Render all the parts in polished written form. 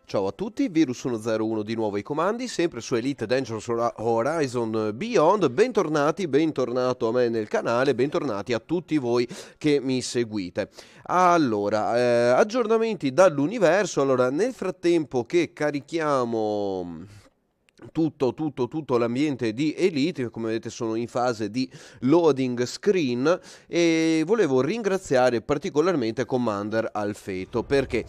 Ciao a tutti, Virus101 di nuovo ai comandi, sempre su Elite Dangerous Horizon Beyond. Bentornati, bentornato a me nel canale, bentornati a tutti voi che mi seguite. Allora, aggiornamenti dall'universo. Allora, nel frattempo che carichiamo tutto l'ambiente di Elite, che come vedete sono in fase di loading screen, e volevo ringraziare particolarmente Commander Alfeto. Perché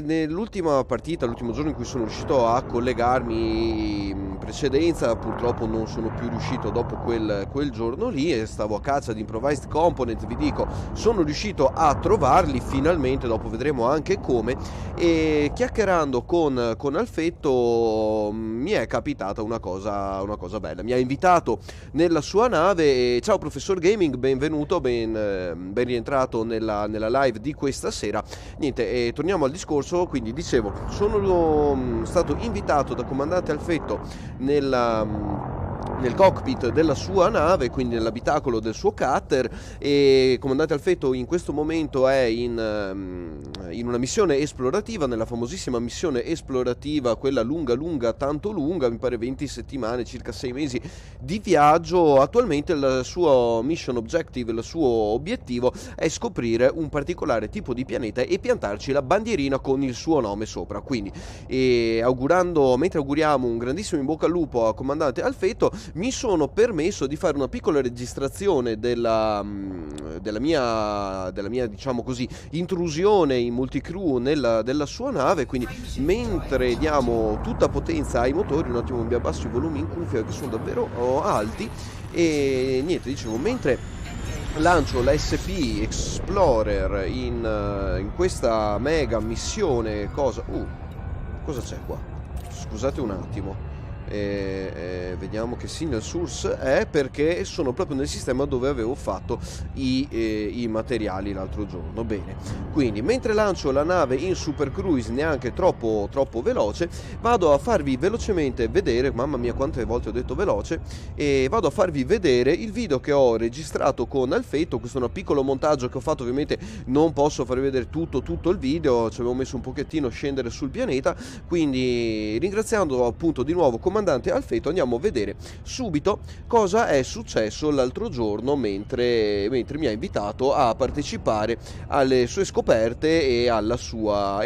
nell'ultima partita, l'ultimo giorno in cui sono riuscito a collegarmi in precedenza, purtroppo non sono più riuscito dopo quel giorno lì, e stavo a caccia di improvised component. Vi dico, sono riuscito a trovarli finalmente, dopo vedremo anche come, e chiacchierando con Alfetto mi è capitata una cosa bella. Mi ha invitato nella sua nave e ciao professor Gaming, benvenuto, ben rientrato nella live di questa sera. Niente, torniamo al discorso. Quindi dicevo, sono stato invitato da comandante Alfetto nel cockpit della sua nave, quindi nell'abitacolo del suo cutter, e comandante Alfetto in questo momento è in una missione esplorativa, nella famosissima missione esplorativa, quella lunga, tanto lunga, mi pare 20 settimane, circa 6 mesi di viaggio. Attualmente il suo mission objective, il suo obiettivo è scoprire un particolare tipo di pianeta e piantarci la bandierina con il suo nome sopra. Quindi, mentre auguriamo un grandissimo in bocca al lupo a comandante Alfetto, mi sono permesso di fare una piccola registrazione della mia, diciamo così, intrusione in multicrew della sua nave. Quindi mentre diamo tutta potenza ai motori, un attimo mi abbasso i volumi in cuffia che sono davvero alti, e niente, dicevo, mentre lancio la SP Explorer in questa mega missione, cosa c'è qua? Scusate un attimo. Vediamo che signal source è, perché sono proprio nel sistema dove avevo fatto i materiali l'altro giorno. Bene, quindi mentre lancio la nave in super cruise, neanche troppo veloce, vado a farvi velocemente vedere, mamma mia quante volte ho detto veloce, e vado a farvi vedere il video che ho registrato con Alfetto. Questo è un piccolo montaggio che ho fatto, ovviamente non posso farvi vedere tutto il video, ci avevo messo un pochettino a scendere sul pianeta. Quindi, ringraziando appunto di nuovo comandante Alfetto, andiamo a vedere subito cosa è successo l'altro giorno mentre mi ha invitato a partecipare alle sue scoperte e alla sua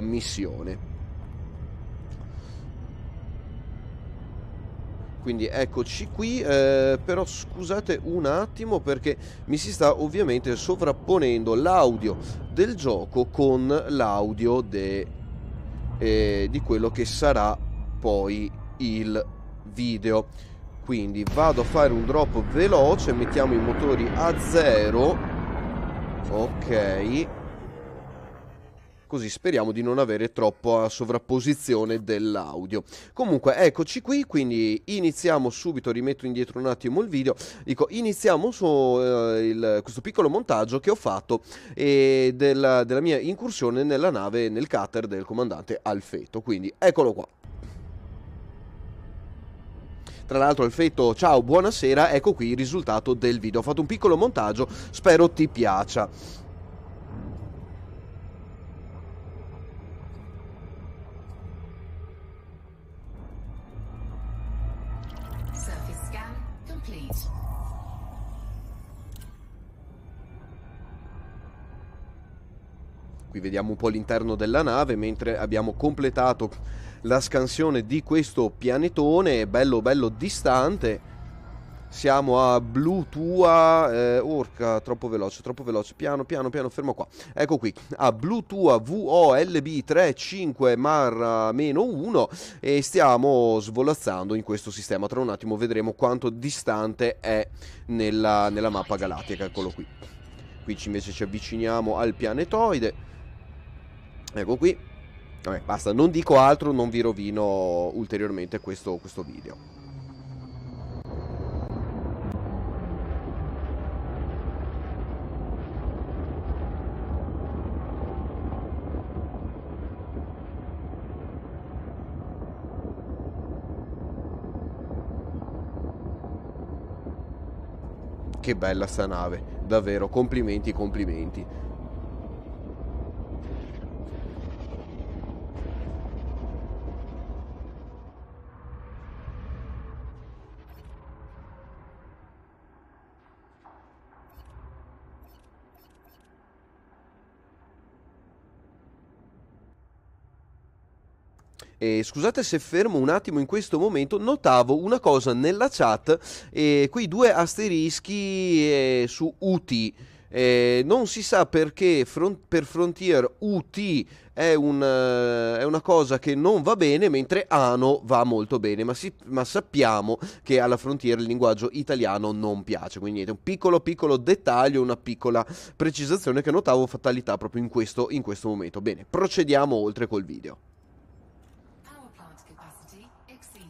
missione. Quindi eccoci qui, però scusate un attimo perché mi si sta ovviamente sovrapponendo l'audio del gioco con l'audio di quello che sarà poi il video. Quindi vado a fare un drop veloce, mettiamo i motori a 0, ok, così speriamo di non avere troppa sovrapposizione dell'audio. Comunque eccoci qui, quindi iniziamo subito, rimetto indietro un attimo il video, iniziamo questo piccolo montaggio che ho fatto della mia incursione nella nave, nel cutter del comandante Alfetto. Quindi eccolo qua. Tra l'altro Alfetto, ciao, buonasera, ecco qui il risultato del video. Ho fatto un piccolo montaggio, spero ti piaccia. Surface scan complete. Qui vediamo un po' l'interno della nave mentre abbiamo completato la scansione di questo pianetone bello distante. Siamo a Blutua, orca, troppo veloce, piano, fermo qua. Ecco qui, a Blutua VOLB35 Mar-1, e stiamo svolazzando in questo sistema. Tra un attimo vedremo quanto distante è nella mappa galattica, eccolo qui. Qui invece ci avviciniamo al pianetoide. Ecco qui. Vabbè, basta, non dico altro, non vi rovino ulteriormente questo video. Che bella sta nave, davvero, complimenti. Scusate se fermo un attimo in questo momento, notavo una cosa nella chat, quei due asterischi su UT. Non si sa perché per Frontier UT è una cosa che non va bene, mentre ANO va molto bene, ma sappiamo che alla Frontier il linguaggio italiano non piace, quindi niente, un piccolo piccolo dettaglio, una piccola precisazione che notavo fatalità proprio in questo momento. Bene, procediamo oltre col video. Power plant capacity exceeded.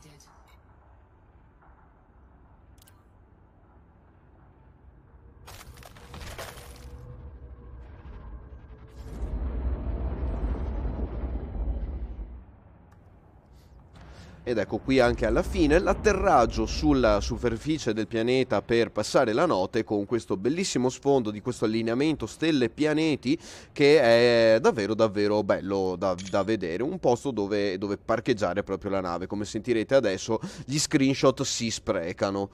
Ed ecco qui anche alla fine l'atterraggio sulla superficie del pianeta per passare la notte, con questo bellissimo sfondo di questo allineamento stelle-pianeti che è davvero davvero bello da vedere, un posto dove parcheggiare proprio la nave. Come sentirete adesso, gli screenshot si sprecano.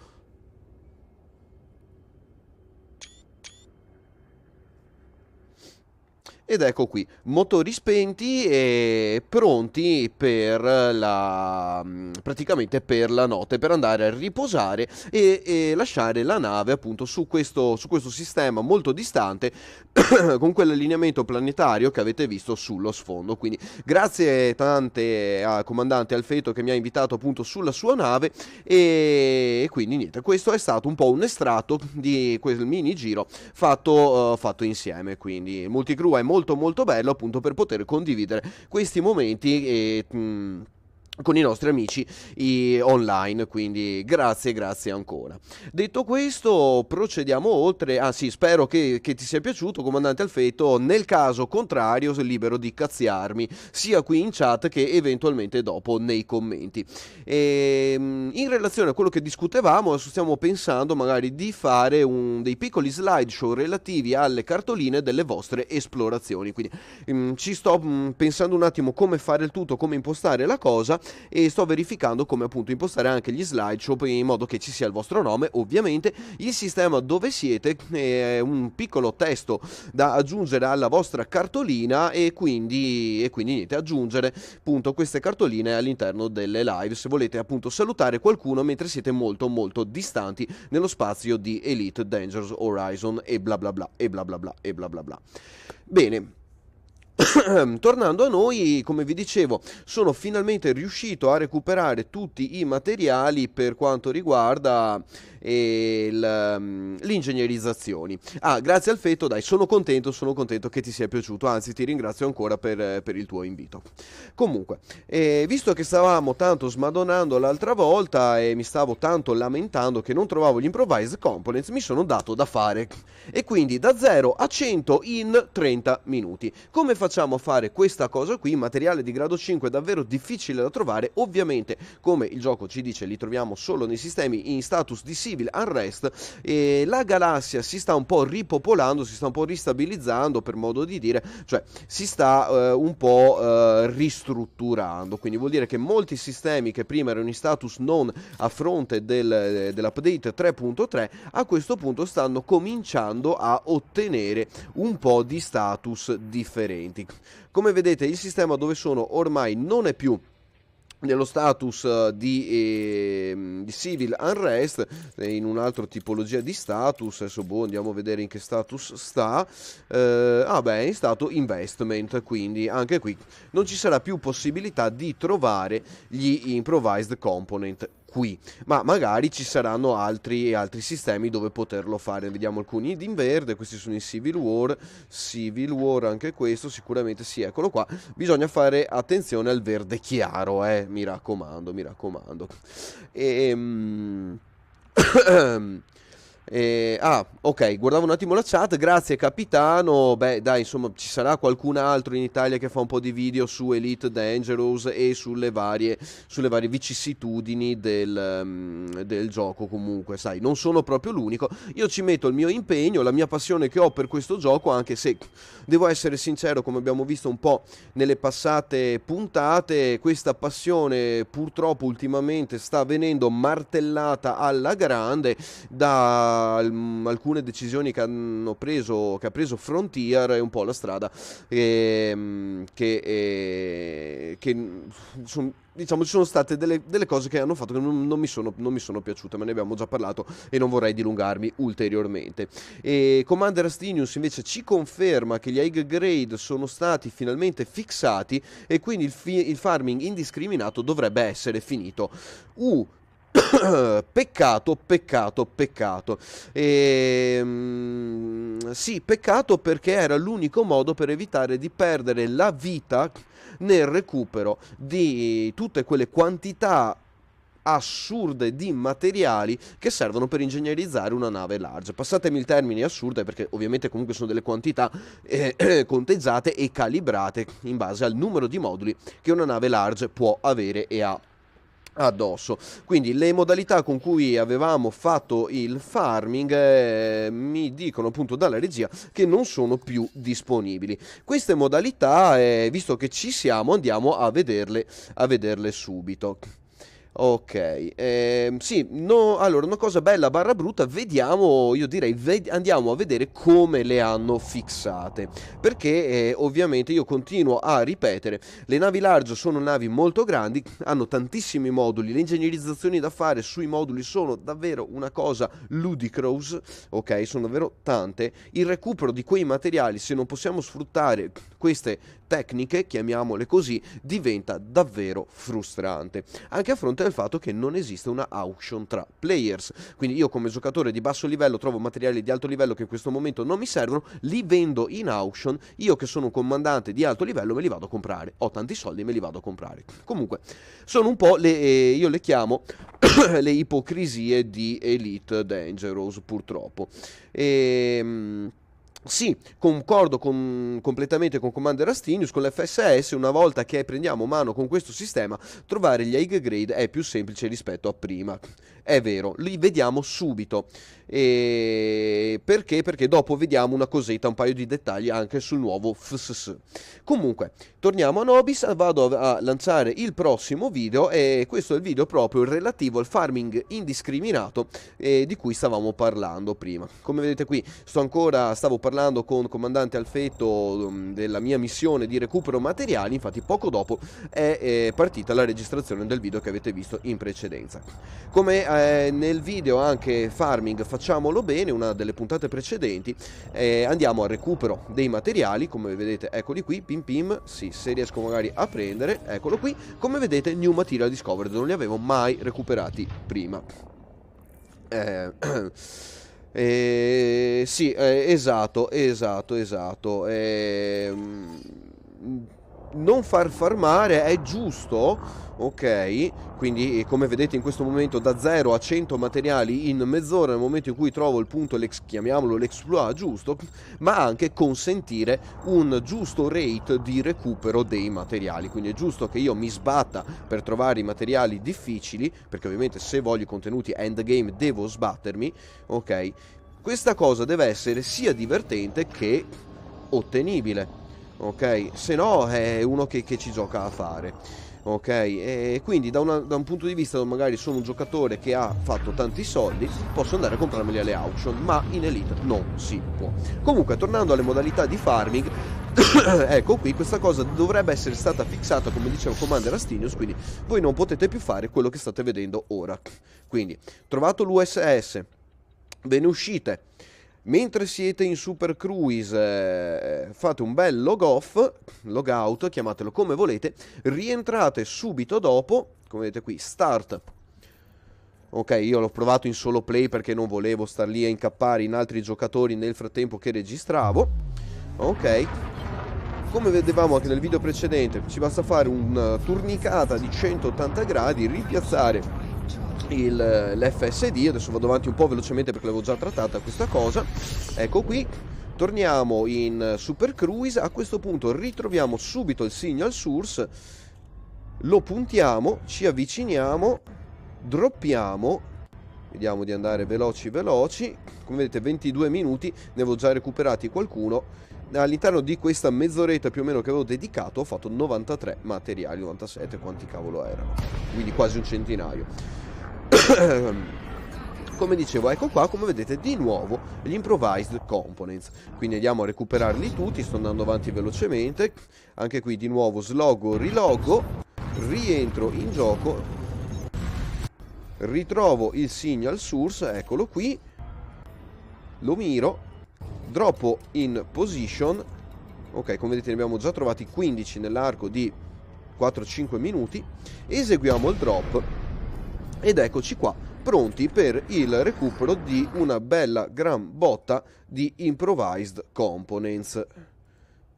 Ed ecco qui, motori spenti e pronti per praticamente per la notte, per andare a riposare e lasciare la nave appunto su questo sistema molto distante con quell'allineamento planetario che avete visto sullo sfondo. Quindi grazie tante al comandante Alfeto che mi ha invitato appunto sulla sua nave, e quindi niente, questo è stato un po' un estratto di quel mini giro fatto insieme. Quindi il multicrew è molto bello appunto per poter condividere questi momenti con i nostri amici online, quindi grazie ancora. Detto questo, procediamo oltre. Ah sì, spero che ti sia piaciuto, comandante Alfeto. Nel caso contrario, sei libero di cazziarmi sia qui in chat che eventualmente dopo nei commenti. In relazione a quello che discutevamo, adesso stiamo pensando magari di fare dei piccoli slideshow relativi alle cartoline delle vostre esplorazioni. Quindi ci sto pensando un attimo come fare il tutto, come impostare la cosa, e sto verificando come appunto impostare anche gli slideshow in modo che ci sia il vostro nome, ovviamente, il sistema dove siete, un piccolo testo da aggiungere alla vostra cartolina, e quindi niente, aggiungere appunto queste cartoline all'interno delle live se volete appunto salutare qualcuno mentre siete molto distanti nello spazio di Elite Dangerous Horizon e bla bla bla e bla bla bla e bla bla bla. Bene. Tornando a noi, come vi dicevo, sono finalmente riuscito a recuperare tutti i materiali per quanto riguarda l'ingegnerizzazioni. Grazie Alfeto, dai, sono contento che ti sia piaciuto, anzi ti ringrazio ancora per il tuo invito. Comunque, visto che stavamo tanto smadonando l'altra volta e mi stavo tanto lamentando che non trovavo gli improvised components, mi sono dato da fare, e quindi da 0 a 100 in 30 minuti. Come facciamo a fare questa cosa qui? Materiale di grado 5 davvero difficile da trovare, ovviamente come il gioco ci dice li troviamo solo nei sistemi in status di Civil Unrest, e la galassia si sta un po' ripopolando, si sta un po' ristabilizzando, per modo di dire, cioè si sta un po' ristrutturando, quindi vuol dire che molti sistemi che prima erano in status non a fronte dell'update 3.3 a questo punto stanno cominciando a ottenere un po' di status differenti. Come vedete, il sistema dove sono ormai non è più nello status di Civil Unrest, in un'altra tipologia di status. Adesso andiamo a vedere in che status sta. È in stato investment, quindi anche qui non ci sarà più possibilità di trovare gli improvised component qui, ma magari ci saranno altri sistemi dove poterlo fare. Vediamo alcuni in verde, questi sono in Civil War, anche questo sicuramente sì, eccolo qua. Bisogna fare attenzione al verde chiaro, mi raccomando. Ok, guardavo un attimo la chat, grazie capitano. Beh dai, insomma, ci sarà qualcun altro in Italia che fa un po' di video su Elite Dangerous e sulle varie vicissitudini del gioco. Comunque, sai, non sono proprio l'unico. Io ci metto il mio impegno, la mia passione che ho per questo gioco, anche se devo essere sincero, come abbiamo visto un po' nelle passate puntate, questa passione purtroppo ultimamente sta venendo martellata alla grande da alcune decisioni che ha preso Frontier, e un po' la strada che diciamo, ci sono state delle cose che hanno fatto che non mi sono piaciute, ma ne abbiamo già parlato e non vorrei dilungarmi ulteriormente. E Commander Astinius invece ci conferma che gli high grade sono stati finalmente fissati e quindi il farming indiscriminato dovrebbe essere finito. Peccato. Sì, peccato, perché era l'unico modo per evitare di perdere la vita nel recupero di tutte quelle quantità assurde di materiali che servono per ingegnerizzare una nave large. Passatemi il termine assurde, perché ovviamente comunque sono delle quantità conteggiate e calibrate in base al numero di moduli che una nave large può avere e ha addosso. Quindi le modalità con cui avevamo fatto il farming mi dicono appunto dalla regia che non sono più disponibili. Queste modalità, visto che ci siamo, andiamo a vederle subito. Ok, sì, no, allora una cosa bella barra brutta, vediamo, io direi, andiamo a vedere come le hanno fissate, perché ovviamente io continuo a ripetere, le navi large sono navi molto grandi, hanno tantissimi moduli, le ingegnerizzazioni da fare sui moduli sono davvero una cosa ludicrous, ok, sono davvero tante, il recupero di quei materiali, se non possiamo sfruttare queste tecniche, chiamiamole così, diventa davvero frustrante, anche a fronte del fatto che non esiste una auction tra players. Quindi io come giocatore di basso livello trovo materiali di alto livello che in questo momento non mi servono, li vendo in auction, io che sono un comandante di alto livello me li vado a comprare, ho tanti soldi e me li vado a comprare. Comunque sono un po' io le chiamo le ipocrisie di Elite Dangerous, purtroppo. Sì, concordo completamente con Commander Astinius, con l'FSS una volta che prendiamo mano con questo sistema, trovare gli high grade è più semplice rispetto a prima. È vero, li vediamo subito. Perché? Perché dopo vediamo una cosetta, un paio di dettagli anche sul nuovo FSS. Comunque, torniamo a Nobis, vado a lanciare il prossimo video e questo è il video proprio relativo al farming indiscriminato di cui stavamo parlando prima. Come vedete qui stavo parlando con Comandante Alfetto della mia missione di recupero materiali, infatti poco dopo è partita la registrazione del video che avete visto in precedenza. Come nel video anche farming facciamolo bene, una delle puntate precedenti, andiamo al recupero dei materiali, come vedete eccoli qui, pim pim, sì, se riesco magari a prendere, eccolo qui, come vedete new material discovered, non li avevo mai recuperati prima. Sì, esatto. Non far farmare è giusto, ok? Quindi come vedete in questo momento da 0 a 100 materiali in mezz'ora, nel momento in cui trovo il punto, chiamiamolo l'exploit giusto, ma anche consentire un giusto rate di recupero dei materiali. Quindi è giusto che io mi sbatta per trovare i materiali difficili, perché ovviamente se voglio i contenuti endgame devo sbattermi, ok? Questa cosa deve essere sia divertente che ottenibile. Ok, se no è uno che ci gioca a fare, ok, e quindi da un punto di vista magari sono un giocatore che ha fatto tanti soldi, posso andare a comprarmeli alle auction, ma in Elite non si può. Comunque, tornando alle modalità di farming, ecco qui, questa cosa dovrebbe essere stata fissata, come diceva Commander Astinius, quindi voi non potete più fare quello che state vedendo ora. Quindi, trovato l'USS, ve ne uscite. Mentre siete in Super Cruise fate un bel log off, log out, chiamatelo come volete, rientrate subito dopo, come vedete qui, start. Ok, io l'ho provato in solo play perché non volevo star lì a incappare in altri giocatori nel frattempo che registravo. Ok, come vedevamo anche nel video precedente, ci basta fare una turnicata di 180 gradi, ripiazzare l'FSD, adesso vado avanti un po' velocemente perché l'avevo già trattata questa cosa, ecco qui, torniamo in Super Cruise, a questo punto ritroviamo subito il signal source, lo puntiamo, ci avviciniamo, droppiamo, vediamo di andare veloci, come vedete 22 minuti, ne avevo già recuperati qualcuno, all'interno di questa mezz'oretta più o meno che avevo dedicato ho fatto 93 materiali, 97 quanti cavolo erano, quindi quasi un centinaio. Come dicevo, ecco qua, come vedete di nuovo gli improvised components, quindi andiamo a recuperarli tutti, sto andando avanti velocemente, anche qui di nuovo sloggo, riloggo, rientro in gioco, ritrovo il signal source, eccolo qui, lo miro, droppo in position, ok, come vedete ne abbiamo già trovati 15 nell'arco di 4-5 minuti, eseguiamo il drop ed eccoci qua, pronti per il recupero di una bella gran botta di improvised components.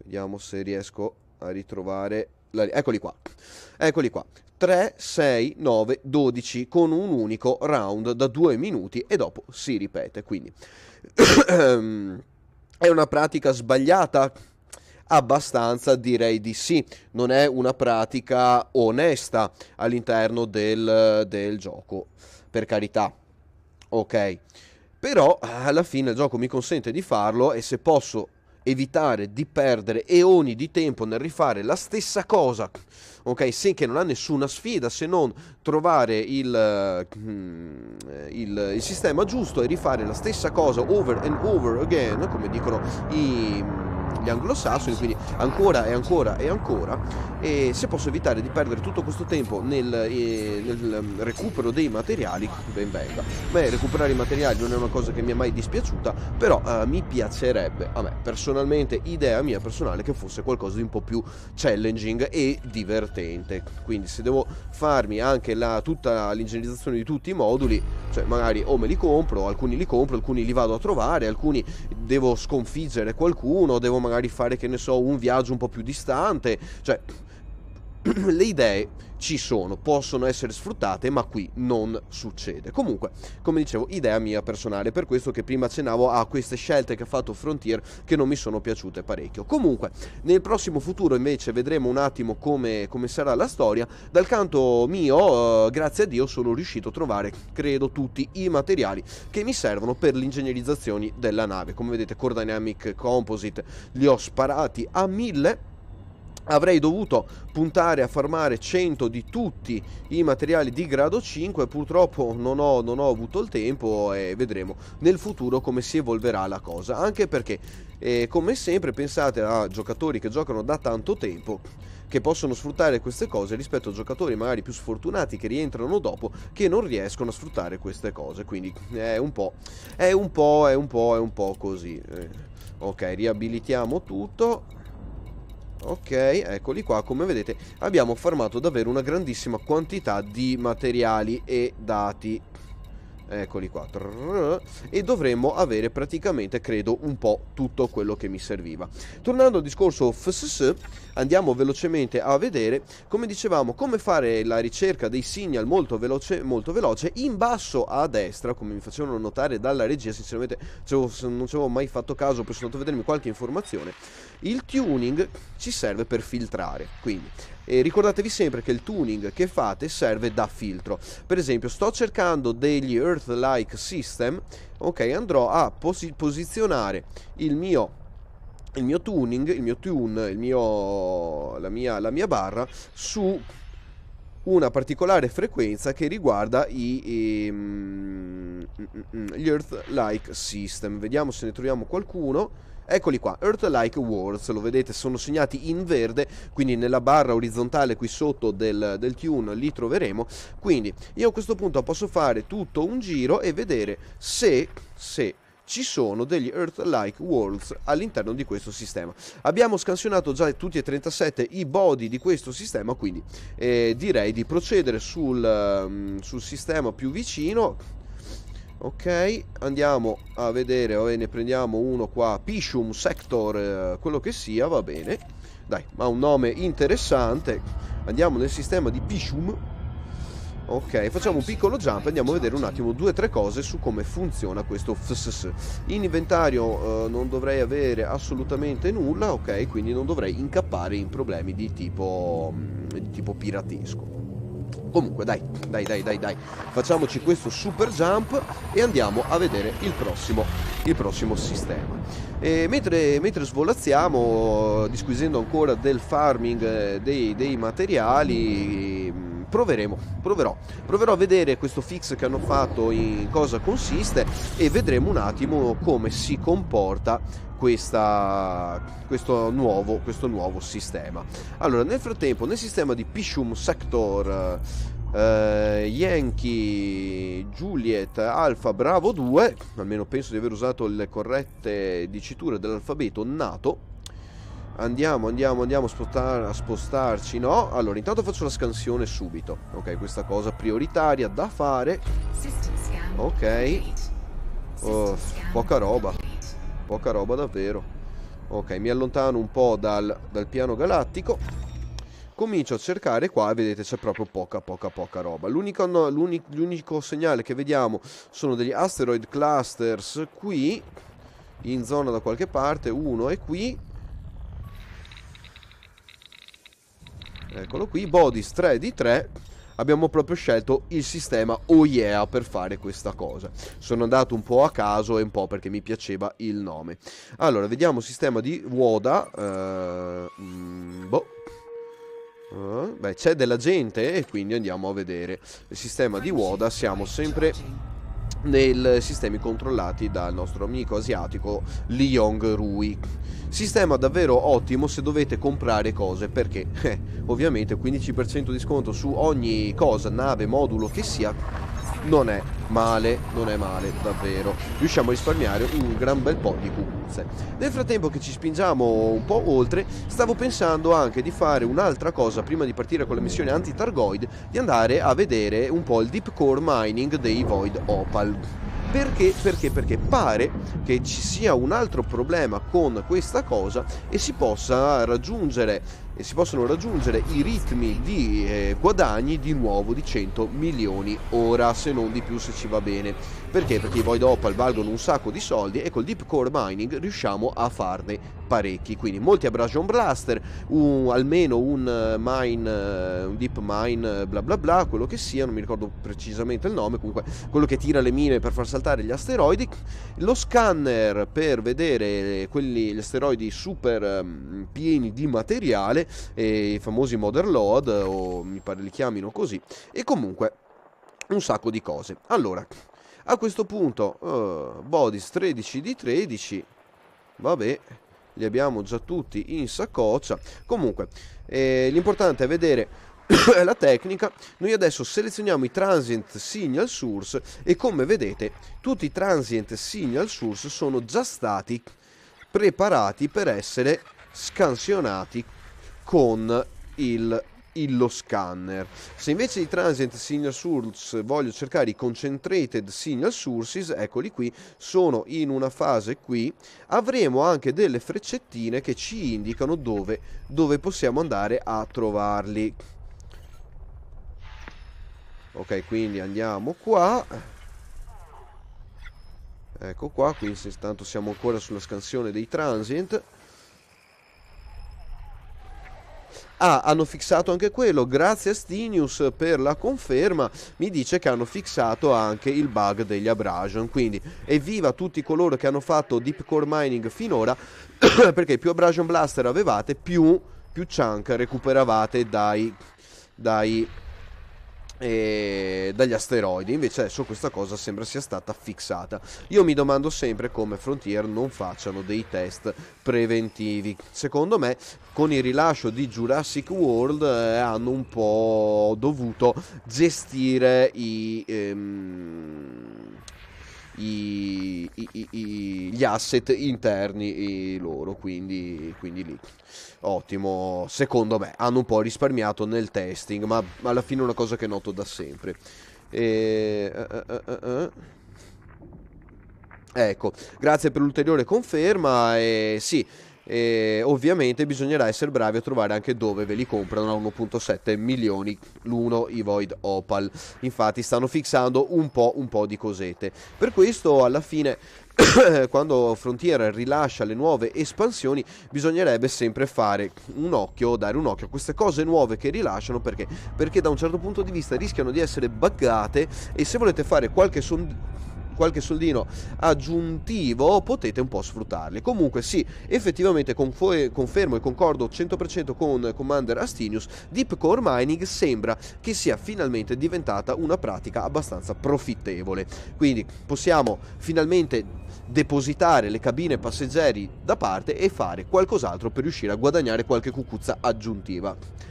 Vediamo se riesco a ritrovare eccoli qua, 3, 6, 9, 12 con un unico round da 2 minuti e dopo si ripete, quindi è una pratica sbagliata? Abbastanza, direi di sì. Non è una pratica onesta all'interno del gioco, per carità, ok, però alla fine il gioco mi consente di farlo e se posso evitare di perdere eoni di tempo nel rifare la stessa cosa, ok, sì, che non ha nessuna sfida se non trovare il sistema giusto e rifare la stessa cosa over and over again, come dicono gli anglosassoni, quindi ancora e ancora e ancora, e se posso evitare di perdere tutto questo tempo nel recupero dei materiali, ben venga. Beh, recuperare i materiali non è una cosa che mi è mai dispiaciuta, però mi piacerebbe, a me personalmente, idea mia personale, che fosse qualcosa di un po' più challenging e divertente. Quindi se devo farmi anche tutta l'ingegnerizzazione di tutti i moduli, cioè magari o me li compro, alcuni li vado a trovare, alcuni devo sconfiggere qualcuno, devo magari fare, che ne so, un viaggio un po' più distante, cioè le idee ci sono, possono essere sfruttate, ma qui non succede. Comunque, come dicevo, idea mia personale, per questo che prima accennavo a queste scelte che ha fatto Frontier che non mi sono piaciute parecchio. Comunque, nel prossimo futuro invece vedremo un attimo come sarà la storia. Dal canto mio, grazie a Dio, sono riuscito a trovare, credo, tutti i materiali che mi servono per l'ingegnerizzazione della nave. Come vedete, Core Dynamic Composite li ho sparati a 1000. Avrei dovuto puntare a farmare 100 di tutti i materiali di grado 5, purtroppo non ho avuto il tempo e vedremo nel futuro come si evolverà la cosa, anche perché come sempre pensate a giocatori che giocano da tanto tempo, che possono sfruttare queste cose rispetto a giocatori magari più sfortunati che rientrano dopo, che non riescono a sfruttare queste cose, quindi è un po' così. Ok, riabilitiamo tutto. Ok, eccoli qua, come vedete abbiamo farmato davvero una grandissima quantità di materiali e dati. Eccoli qua. E dovremmo avere praticamente, credo, un po' tutto quello che mi serviva. Tornando al discorso FSS, andiamo velocemente a vedere, come dicevamo, come fare la ricerca dei signal molto veloce. In basso a destra, come mi facevano notare dalla regia, sinceramente non ci avevo mai fatto caso, poi sono andato a vedermi qualche informazione. Il tuning ci serve per filtrare, quindi ricordatevi sempre che il tuning che fate serve da filtro. Per esempio, sto cercando degli Earth-like system, ok, andrò a posizionare la mia barra su una particolare frequenza che riguarda gli Earth-like system. Vediamo se ne troviamo qualcuno. Eccoli qua, Earth-like words, lo vedete, sono segnati in verde, quindi nella barra orizzontale qui sotto del tune li troveremo. Quindi io a questo punto posso fare tutto un giro e vedere se ci sono degli Earth-like worlds all'interno di questo sistema. Abbiamo scansionato già tutti e 37 i body di questo sistema, quindi direi di procedere sul sistema più vicino. Ok, andiamo a vedere, ne prendiamo uno qua, Pishum Sector, quello che sia, va bene. Dai, ha un nome interessante. Andiamo nel sistema di Pishum. Ok, facciamo un piccolo jump e andiamo a vedere un attimo 2 o 3 cose su come funziona questo FSS. In inventario non dovrei avere assolutamente nulla, ok, quindi non dovrei incappare in problemi di tipo piratesco. Comunque dai, facciamoci questo super jump e andiamo a vedere il prossimo sistema. E mentre svolazziamo, disquisendo ancora del farming dei materiali, proverò a vedere questo fix che hanno fatto, in cosa consiste, e vedremo un attimo come si comporta questo nuovo sistema. Allora, nel frattempo, nel sistema di Pishum Sector Yankee Juliet Alfa Bravo 2, almeno penso di aver usato le corrette diciture dell'alfabeto NATO. Andiamo a spostarci. No, allora intanto faccio la scansione subito. Ok, questa cosa prioritaria da fare. Ok. Oh, poca roba davvero. Ok, mi allontano un po' dal piano galattico. Comincio a cercare qua, vedete c'è proprio poca roba. L'unico segnale che vediamo sono degli asteroid clusters qui in zona da qualche parte. Uno è qui, eccolo qui, bodies 3 di 3. Abbiamo proprio scelto il sistema oh yeah per fare questa cosa. Sono andato un po' a caso e un po' perché mi piaceva il nome. Allora, vediamo il sistema di WODA. Beh, c'è della gente e quindi andiamo a vedere il sistema di WODA. Siamo sempre nei sistemi controllati dal nostro amico asiatico Li Yong-rui. Sistema davvero ottimo se dovete comprare cose, perché ovviamente 15% di sconto su ogni cosa, nave, modulo che sia, non è male davvero. Riusciamo a risparmiare un gran bel po' di cucuzze. Nel frattempo che ci spingiamo un po' oltre, stavo pensando anche di fare un'altra cosa prima di partire con la missione anti-Targoid, di andare a vedere un po' il deep core mining dei Void Opal. Perché pare che ci sia un altro problema con questa cosa e si possano raggiungere i ritmi di guadagni di nuovo di 100 milioni ora, se non di più se ci va bene. Perché? Perché i Void Opal valgono un sacco di soldi e col Deep Core Mining riusciamo a farne parecchi. Quindi molti Abrasion Blaster, almeno un Deep Mine bla bla bla, quello che sia, non mi ricordo precisamente il nome, comunque quello che tira le mine per far saltare gli asteroidi, lo scanner per vedere gli asteroidi super pieni di materiale, i famosi Mother Load, o mi pare li chiamino così, e comunque un sacco di cose. Allora, a questo punto bodies 13 di 13, vabbè, li abbiamo già tutti in saccoccia. Comunque l'importante è vedere la tecnica. Noi adesso selezioniamo i transient signal source e, come vedete, tutti i transient signal source sono già stati preparati per essere scansionati con lo scanner. Se invece di transient signal source voglio cercare i concentrated signal sources, eccoli qui, sono in una fase qui. Avremo anche delle freccettine che ci indicano dove possiamo andare a trovarli. Ok, quindi andiamo qua. Ecco qua, qui intanto siamo ancora sulla scansione dei transient. Ah, hanno fissato anche quello, grazie a Stinius per la conferma, mi dice che hanno fissato anche il bug degli Abrasion, quindi evviva tutti coloro che hanno fatto Deep Core Mining finora, perché più Abrasion Blaster avevate, più chunk recuperavate dagli asteroidi. Invece adesso questa cosa sembra sia stata fissata. Io mi domando sempre come Frontier non facciano dei test preventivi. Secondo me con il rilascio di Jurassic World hanno un po' dovuto gestire gli asset interni loro, quindi lì ottimo. Secondo me hanno un po' risparmiato nel testing, ma alla fine è una cosa che noto da sempre. Ecco, grazie per l'ulteriore conferma. Sì, ovviamente bisognerà essere bravi a trovare anche dove ve li comprano a 1.7 milioni l'uno i Void Opal. Infatti stanno fissando un po' di cosette. Per questo alla fine quando Frontier rilascia le nuove espansioni bisognerebbe sempre dare un occhio a queste cose nuove che rilasciano, perché da un certo punto di vista rischiano di essere buggate, e se volete fare qualche qualche soldino aggiuntivo potete un po' sfruttarli. Comunque sì, effettivamente confermo e concordo 100% con Commander Astinius, Deep Core Mining sembra che sia finalmente diventata una pratica abbastanza profittevole, quindi possiamo finalmente depositare le cabine passeggeri da parte e fare qualcos'altro per riuscire a guadagnare qualche cucuzza aggiuntiva.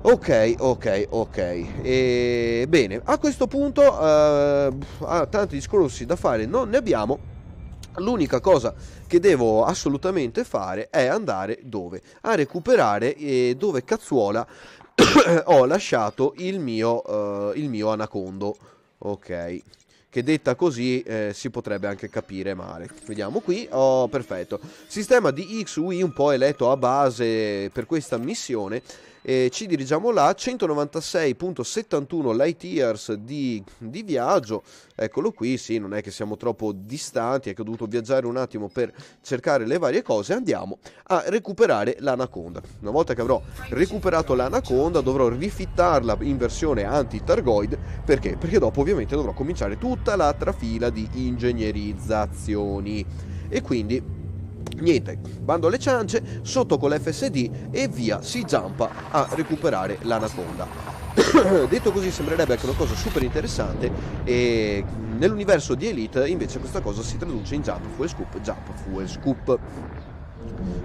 Ok. E bene, a questo punto tanti discorsi da fare non ne abbiamo. L'unica cosa che devo assolutamente fare è andare dove? A recuperare dove cazzuola ho lasciato il mio anacondo. Ok, che detta così si potrebbe anche capire male. Vediamo qui, oh perfetto, sistema di XUI un po' eletto a base per questa missione. Ci dirigiamo là, 196.71 light years di viaggio, eccolo qui, sì, non è che siamo troppo distanti, è che ho dovuto viaggiare un attimo per cercare le varie cose. Andiamo a recuperare l'Anaconda. Una volta che avrò recuperato l'Anaconda dovrò rifittarla in versione anti-Targoid, perché? Perché dopo ovviamente dovrò cominciare tutta l'altra fila di ingegnerizzazioni, e quindi niente, bando alle ciance, sotto con l'FSD e via, si jumpa a recuperare l'Anaconda. Detto così sembrerebbe anche una cosa super interessante, e nell'universo di Elite invece questa cosa si traduce in jump, fuel scoop.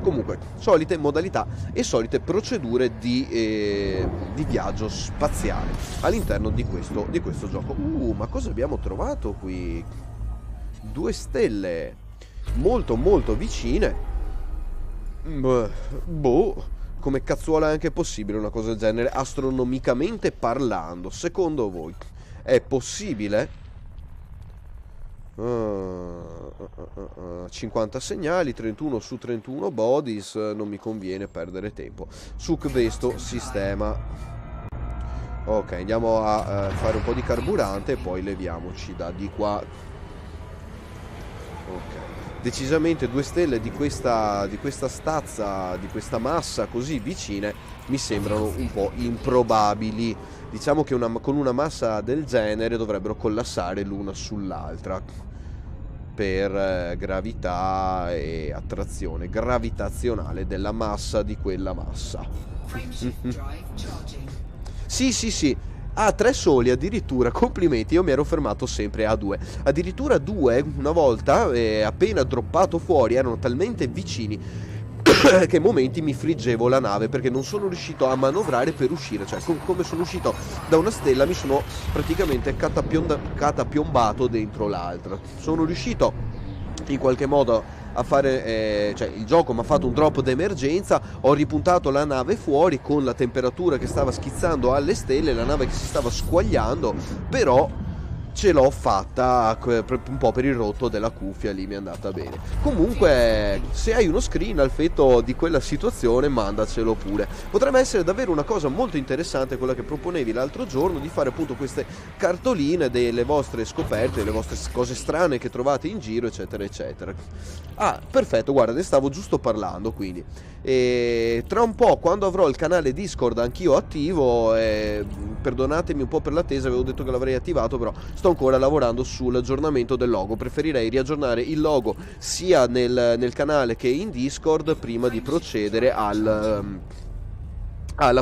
Comunque, solite modalità e solite procedure di viaggio spaziale all'interno di questo gioco. Ma cosa abbiamo trovato qui? 2 stelle molto vicine. Boh, come cazzuola è anche possibile una cosa del genere, astronomicamente parlando? Secondo voi è possibile? 50 segnali, 31 su 31 bodies, non mi conviene perdere tempo su questo sistema. Ok, andiamo a fare un po' di carburante e poi leviamoci da di qua. Ok, decisamente 2 stelle di questa stazza, di questa massa così vicine mi sembrano un po' improbabili. Diciamo che con una massa del genere dovrebbero collassare l'una sull'altra per gravità e attrazione gravitazionale della massa di quella massa. Sì. A 3 soli addirittura, complimenti, io mi ero fermato sempre a 2. Addirittura 2 una volta, appena droppato fuori, erano talmente vicini che momenti mi friggevo la nave, perché non sono riuscito a manovrare per uscire. Cioè, come sono uscito da una stella mi sono praticamente catapiombato dentro l'altra. Sono riuscito in qualche modo a fare, cioè il gioco mi ha fatto un drop d'emergenza, ho ripuntato la nave fuori con la temperatura che stava schizzando alle stelle, la nave che si stava squagliando, però ce l'ho fatta un po' per il rotto della cuffia, lì mi è andata bene. Comunque, se hai uno screen al fetto di quella situazione, mandacelo pure. Potrebbe essere davvero una cosa molto interessante quella che proponevi l'altro giorno, di fare appunto queste cartoline delle vostre scoperte, delle vostre cose strane che trovate in giro, eccetera eccetera. Ah, perfetto, guarda, ne stavo giusto parlando, quindi e tra un po', quando avrò il canale Discord anch'io attivo, perdonatemi un po' per l'attesa, avevo detto che l'avrei attivato, però sto ancora lavorando sull'aggiornamento del logo. Preferirei riaggiornare il logo sia nel canale che in Discord prima di procedere alla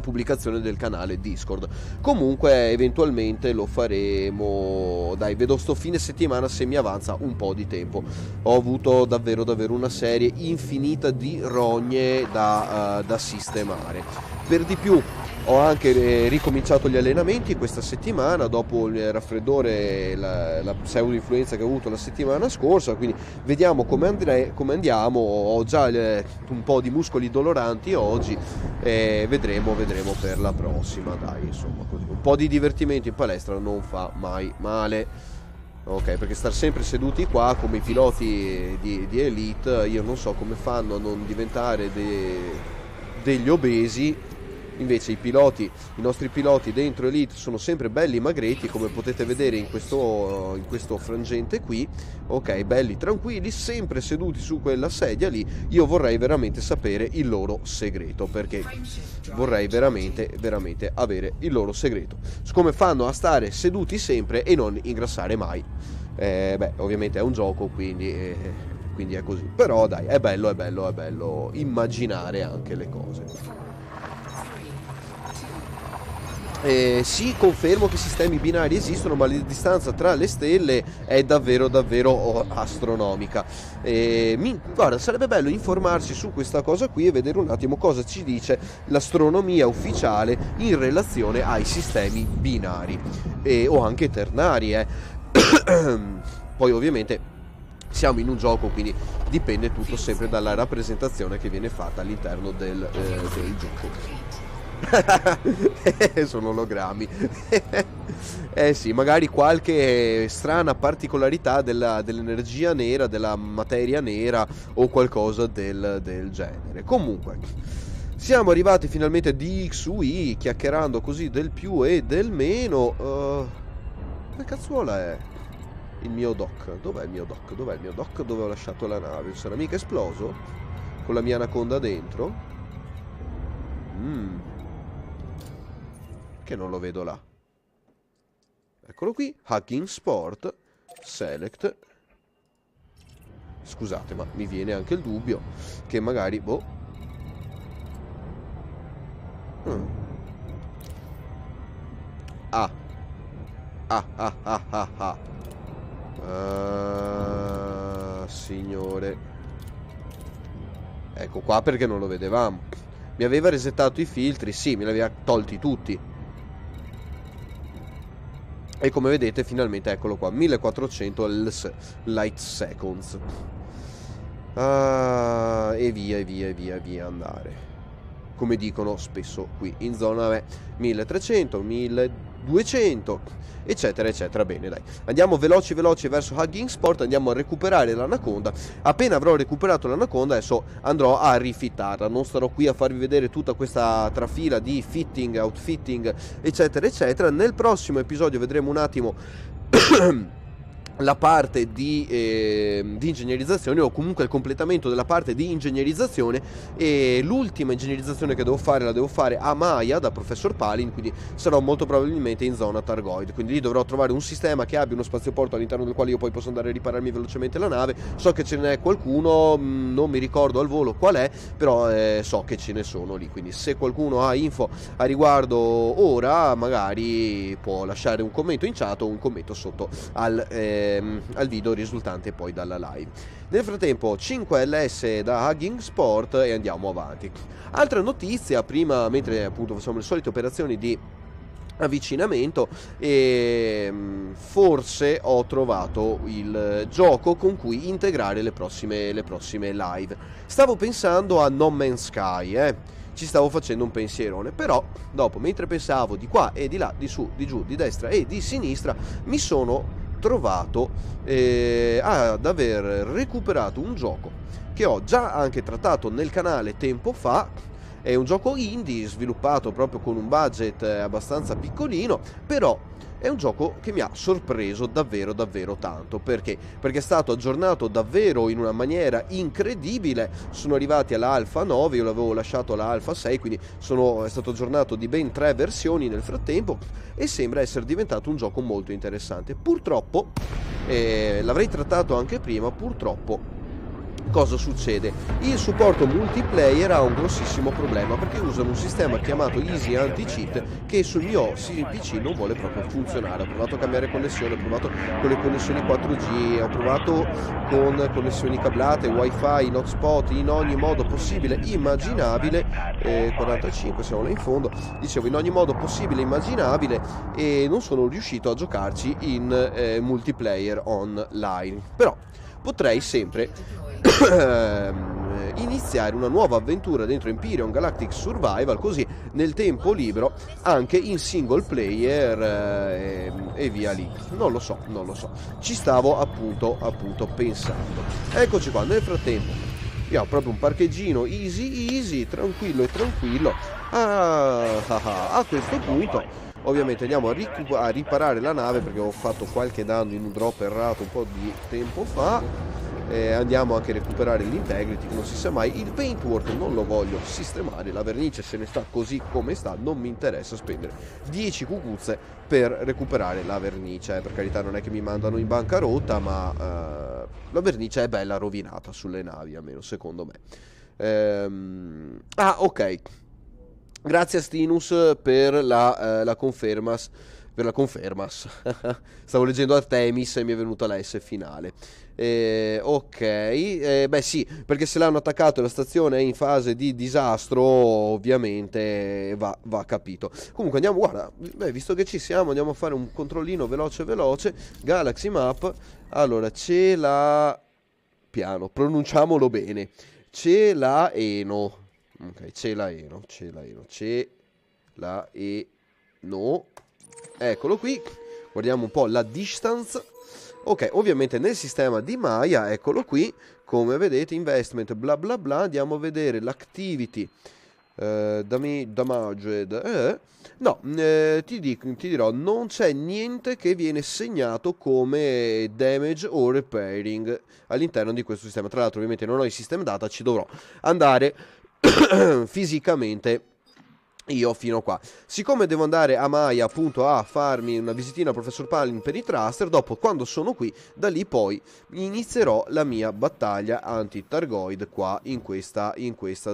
pubblicazione del canale Discord. Comunque eventualmente lo faremo, dai, vedo sto fine settimana se mi avanza un po' di tempo. Ho avuto davvero una serie infinita di rogne da sistemare. Per di più ho anche ricominciato gli allenamenti questa settimana dopo il raffreddore, la pseudo influenza che ho avuto la settimana scorsa, quindi vediamo come andiamo. Ho già un po' di muscoli doloranti oggi, e vedremo per la prossima, dai, insomma, così un po' di divertimento in palestra non fa mai male. Ok, perché star sempre seduti qua come i piloti di Elite, io non so come fanno a non diventare degli obesi. Invece i nostri piloti dentro Elite sono sempre belli magretti, come potete vedere in questo frangente qui. Ok, belli tranquilli, sempre seduti su quella sedia lì. Io vorrei veramente sapere il loro segreto, perché vorrei veramente avere il loro segreto. Come fanno a stare seduti sempre e non ingrassare mai? Beh, ovviamente è un gioco, quindi è così. Però dai, è bello immaginare anche le cose. Sì, confermo che sistemi binari esistono, ma la distanza tra le stelle è davvero astronomica. Guarda, sarebbe bello informarsi su questa cosa qui e vedere un attimo cosa ci dice l'astronomia ufficiale in relazione ai sistemi binari o anche ternari. Poi ovviamente siamo in un gioco, quindi dipende tutto sempre dalla rappresentazione che viene fatta all'interno del gioco. Sono ologrammi. Sì, magari qualche strana particolarità dell'energia nera, della materia nera o qualcosa del genere. Comunque, siamo arrivati finalmente di X su Y, chiacchierando così del più e del meno. Che cazzuola è il mio dock? Dov'è il mio dock? Dove ho lasciato la nave? Non sarà mica esploso? Con la mia anaconda dentro? Che non lo vedo là. Eccolo qui, Hacking Sport, Select. Scusate, ma mi viene anche il dubbio che magari, boh. Signore. Ecco qua perché non lo vedevamo. Mi aveva resettato i filtri, sì, me li aveva tolti tutti. E come vedete finalmente eccolo qua, 1400 light seconds. E via andare. Come dicono spesso qui in zona, 1300, 1200, eccetera. Bene, dai, andiamo veloci verso Hugging Sport, andiamo a recuperare l'anaconda. Appena avrò recuperato l'anaconda adesso andrò a rifittarla. Non starò qui a farvi vedere tutta questa trafila di fitting, outfitting, eccetera. Nel prossimo episodio vedremo un attimo la parte di ingegnerizzazione, o comunque il completamento della parte di ingegnerizzazione, e l'ultima ingegnerizzazione che devo fare la devo fare a Maya da Professor Palin, quindi sarò molto probabilmente in zona Targoid, quindi lì dovrò trovare un sistema che abbia uno spazioporto all'interno del quale io poi posso andare a ripararmi velocemente la nave. So che ce n'è qualcuno, non mi ricordo al volo qual è, però so che ce ne sono lì, quindi se qualcuno ha info a riguardo ora magari può lasciare un commento in chat o un commento sotto al video risultante poi dalla live. Nel frattempo 5LS da Hugging Sport e andiamo avanti. Altra notizia, prima, mentre appunto facciamo le solite operazioni di avvicinamento, e forse ho trovato il gioco con cui integrare le prossime live. Stavo pensando a No Man's Sky, ci stavo facendo un pensierone, però dopo, mentre pensavo di qua e di là, di su, di giù, di destra e di sinistra, mi sono trovato ad aver recuperato un gioco che ho già anche trattato nel canale tempo fa. È un gioco indie sviluppato proprio con un budget abbastanza piccolino, però è un gioco che mi ha sorpreso davvero tanto. Perché? Perché è stato aggiornato davvero in una maniera incredibile. Sono arrivati alla Alpha 9, io l'avevo lasciato alla Alpha 6, quindi è stato aggiornato di ben 3 versioni nel frattempo e sembra essere diventato un gioco molto interessante. Purtroppo, l'avrei trattato anche prima, purtroppo cosa succede? Il supporto multiplayer ha un grossissimo problema perché usano un sistema chiamato Easy Anti-Cheat che sul mio PC non vuole proprio funzionare. Ho provato a cambiare connessione, ho provato con le connessioni 4G, ho provato con connessioni cablate, wifi, in hotspot, in ogni modo possibile immaginabile. 45, siamo là in fondo, dicevo, in ogni modo possibile immaginabile, e non sono riuscito a giocarci in multiplayer online. Però potrei sempre iniziare una nuova avventura dentro Empyrion Galactic Survival, così nel tempo libero anche in single player, e via lì. Non lo so, ci stavo appunto pensando. Eccoci qua. Nel frattempo io ho proprio un parcheggino easy, tranquillo. A questo punto ovviamente andiamo a riparare la nave perché ho fatto qualche danno in un drop errato un po' di tempo fa. Andiamo anche a recuperare l'integrity, che non si sa mai. Il paintwork non lo voglio sistemare, la vernice se ne sta così come sta, non mi interessa spendere 10 cucuzze per recuperare la vernice. Per carità, non è che mi mandano in bancarotta, ma la vernice è bella rovinata sulle navi, almeno secondo me. Ok, grazie a Stinus per la confermas. Per la confermas. Stavo leggendo Artemis e mi è venuta la S finale. Ok, beh sì, perché se l'hanno attaccato e la stazione è in fase di disastro, ovviamente va capito. Comunque andiamo, guarda, beh, visto che ci siamo, andiamo a fare un controllino veloce. Galaxy Map, allora, piano, pronunciamolo bene. Celaeno. Ok, Celaeno. Eccolo qui. Guardiamo un po' la distance. Ok, ovviamente nel sistema di Maya, eccolo qui, come vedete, investment, bla bla bla, andiamo a vedere l'activity, damaged, no, ti dirò, non c'è niente che viene segnato come damage o repairing all'interno di questo sistema. Tra l'altro ovviamente non ho il system data, ci dovrò andare fisicamente io fino qua. Siccome devo andare a Maya appunto a farmi una visitina al professor Palin per i thruster, dopo quando sono qui, da lì poi inizierò la mia battaglia anti-Targoid qua in questa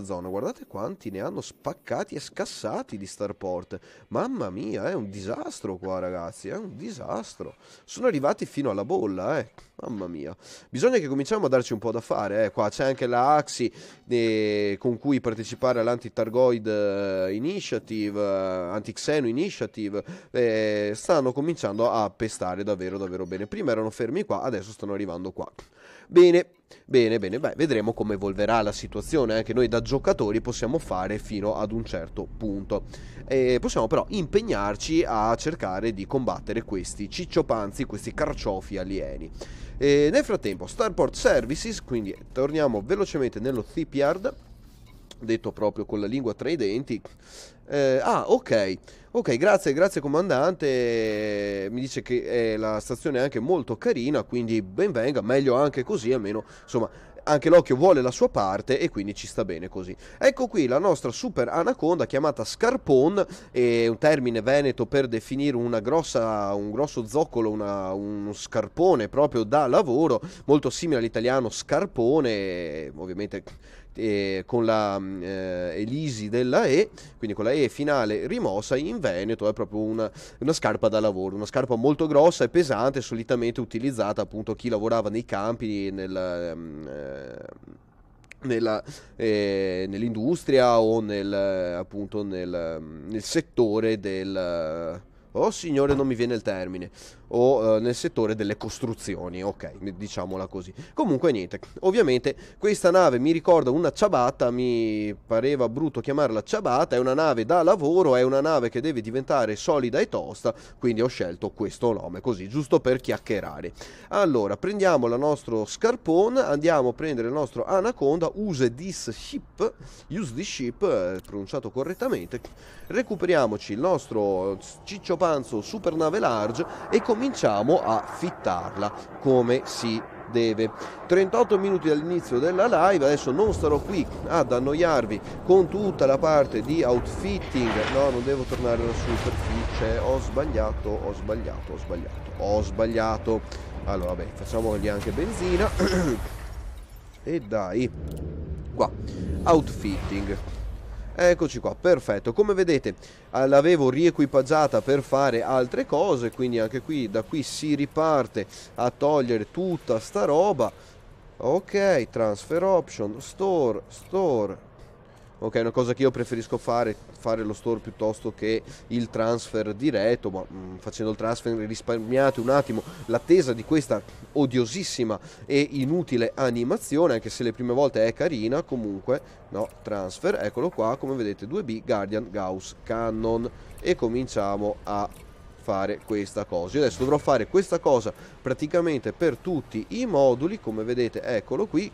zona. Guardate quanti ne hanno spaccati e scassati di starport. Mamma mia, è un disastro qua ragazzi, è un disastro. Sono arrivati fino alla bolla, mamma mia. Bisogna che cominciamo a darci un po' da fare, qua c'è anche la Axi con cui partecipare all'anti-Targoid Initiative, Anti-Xeno Initiative, stanno cominciando a pestare davvero bene. Prima erano fermi qua, adesso stanno arrivando qua. Bene, beh, vedremo come evolverà la situazione. Anche noi da giocatori possiamo fare fino ad un certo punto. Possiamo però impegnarci a cercare di combattere questi cicciopanzi, questi carciofi alieni. Nel frattempo, Starport Services, quindi torniamo velocemente nello Thiep Yard, detto proprio con la lingua tra i denti. Ok, grazie comandante. Mi dice che la stazione è anche molto carina, quindi ben venga, meglio anche così, almeno insomma anche l'occhio vuole la sua parte e quindi ci sta bene così. Ecco qui la nostra super anaconda chiamata Scarpon, è un termine veneto per definire un grosso zoccolo, uno scarpone proprio da lavoro, molto simile all'italiano scarpone, ovviamente con la elisi della E, quindi con la E finale rimossa. In veneto è proprio una scarpa da lavoro, una scarpa molto grossa e pesante, solitamente utilizzata appunto chi lavorava nei campi, nell'industria o appunto nel settore del... Oh signore, non mi viene il termine. O nel settore delle costruzioni, ok, diciamola così. Comunque niente, ovviamente questa nave mi ricorda una ciabatta, mi pareva brutto chiamarla ciabatta, è una nave da lavoro, è una nave che deve diventare solida e tosta, quindi ho scelto questo nome così, giusto per chiacchierare. Allora, prendiamo il nostro scarpone, andiamo a prendere il nostro anaconda, use this ship, pronunciato correttamente, recuperiamoci il nostro cicciopanzo super nave large e cominciamo a fittarla come si deve. 38 minuti dall'inizio della live, adesso non starò qui ad annoiarvi con tutta la parte di outfitting. No, non devo tornare alla superficie, ho sbagliato. Allora vabbè, facciamogli anche benzina e dai, qua, outfitting. Eccoci qua, perfetto. Come vedete l'avevo riequipaggiata per fare altre cose, quindi anche qui, da qui si riparte a togliere tutta sta roba. Ok, transfer option, store. Ok, una cosa che io preferisco fare lo store piuttosto che il transfer diretto, ma facendo il transfer risparmiate un attimo l'attesa di questa odiosissima e inutile animazione, anche se le prime volte è carina. Comunque no, transfer, eccolo qua, come vedete 2B Guardian Gauss Cannon, e cominciamo a fare questa cosa. Io adesso dovrò fare questa cosa praticamente per tutti i moduli, come vedete eccolo qui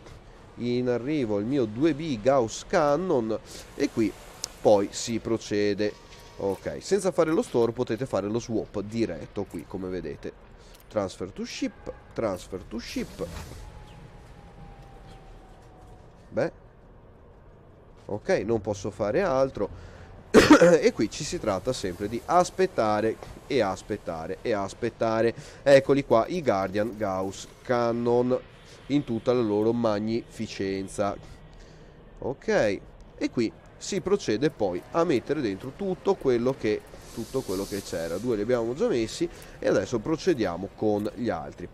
in arrivo il mio 2B Gauss Cannon, e qui poi si procede. Ok, senza fare lo store potete fare lo swap diretto qui, come vedete, transfer to ship, Beh, ok, non posso fare altro. E qui ci si tratta sempre di aspettare e aspettare e aspettare. Eccoli qua i Guardian Gauss Cannon in tutta la loro magnificenza. Ok, e qui si procede poi a mettere dentro tutto quello che c'era. 2 li abbiamo già messi e adesso procediamo con gli altri.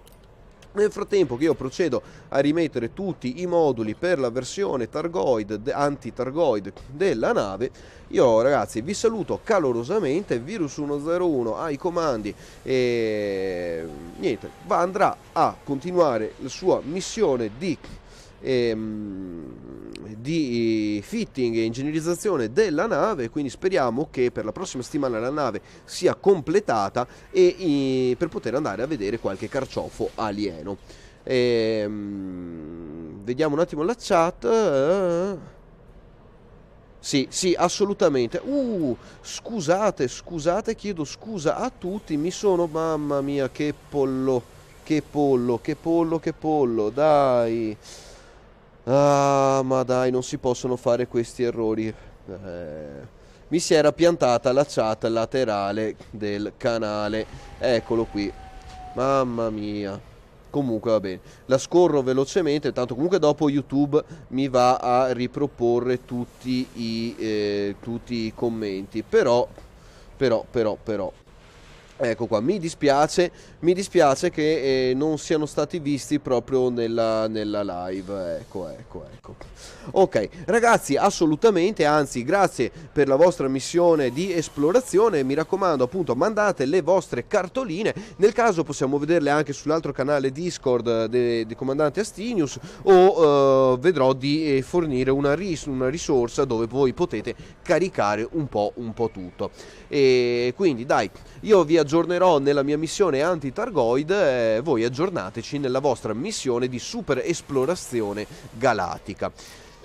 Nel frattempo che io procedo a rimettere tutti i moduli per la versione Targoid, anti-Targoid della nave, io ragazzi vi saluto calorosamente, Virus 101 ai comandi e niente, andrà a continuare la sua missione di fitting e ingegnerizzazione della nave, quindi speriamo che per la prossima settimana la nave sia completata e per poter andare a vedere qualche carciofo alieno. Vediamo un attimo la chat. Sì, assolutamente. Scusate, chiedo scusa a tutti, mamma mia, che pollo, dai. Ah, ma dai, non si possono fare questi errori. Mi si era piantata la chat laterale del canale. Eccolo qui. Mamma mia. Comunque va bene. La scorro velocemente, tanto comunque dopo YouTube mi va a riproporre tutti i commenti. Però. Ecco qua, mi dispiace che non siano stati visti proprio nella live. Ecco. Ok, ragazzi, assolutamente, anzi, grazie per la vostra missione di esplorazione. Mi raccomando, appunto, mandate le vostre cartoline. Nel caso possiamo vederle anche sull'altro canale Discord di Comandante Astinius, o vedrò di fornire una risorsa dove voi potete caricare un po' tutto. E quindi dai, io vi aggiornerò nella mia missione anti-Targoid, voi aggiornateci nella vostra missione di super esplorazione galattica.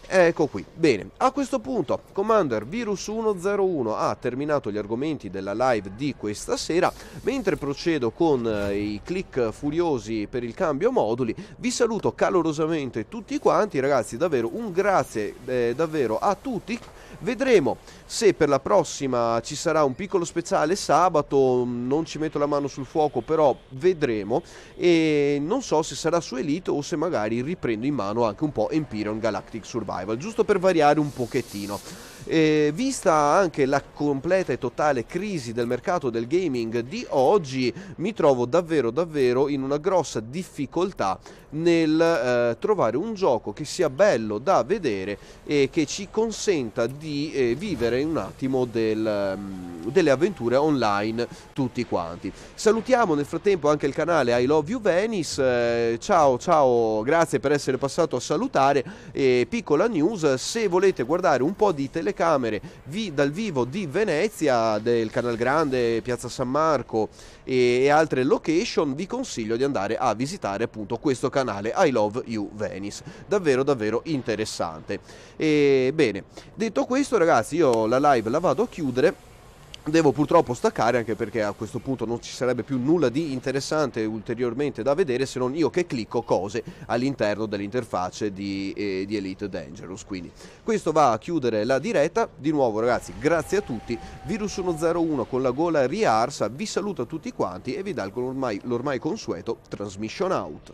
Ecco qui, bene, a questo punto Commander Virus 101 ha terminato gli argomenti della live di questa sera. Mentre procedo con i click furiosi per il cambio moduli, vi saluto calorosamente tutti quanti, ragazzi, davvero un grazie davvero a tutti. Vedremo se per la prossima ci sarà un piccolo speciale sabato, non ci metto la mano sul fuoco, però vedremo, e non so se sarà su Elite o se magari riprendo in mano anche un po' Empyrean Galactic Survival, giusto per variare un pochettino. Vista anche la completa e totale crisi del mercato del gaming di oggi, mi trovo davvero in una grossa difficoltà nel trovare un gioco che sia bello da vedere e che ci consenta di vivere un attimo delle avventure online tutti quanti. Salutiamo nel frattempo anche il canale I Love You Venice. Ciao, grazie per essere passato a salutare. Piccola news: se volete guardare un po' di telecamere dal vivo di Venezia, del Canal Grande, Piazza San Marco e altre location, vi consiglio di andare a visitare appunto questo canale I Love You Venice, davvero interessante. E bene, detto questo, ragazzi, io la live la vado a chiudere. Devo purtroppo staccare, anche perché a questo punto non ci sarebbe più nulla di interessante ulteriormente da vedere, se non io che clicco cose all'interno dell'interfaccia di Elite Dangerous. Quindi questo va a chiudere la diretta. Di nuovo, ragazzi, grazie a tutti. Virus 101 con la gola riarsa vi saluta tutti quanti e vi dà l'ormai consueto Transmission Out.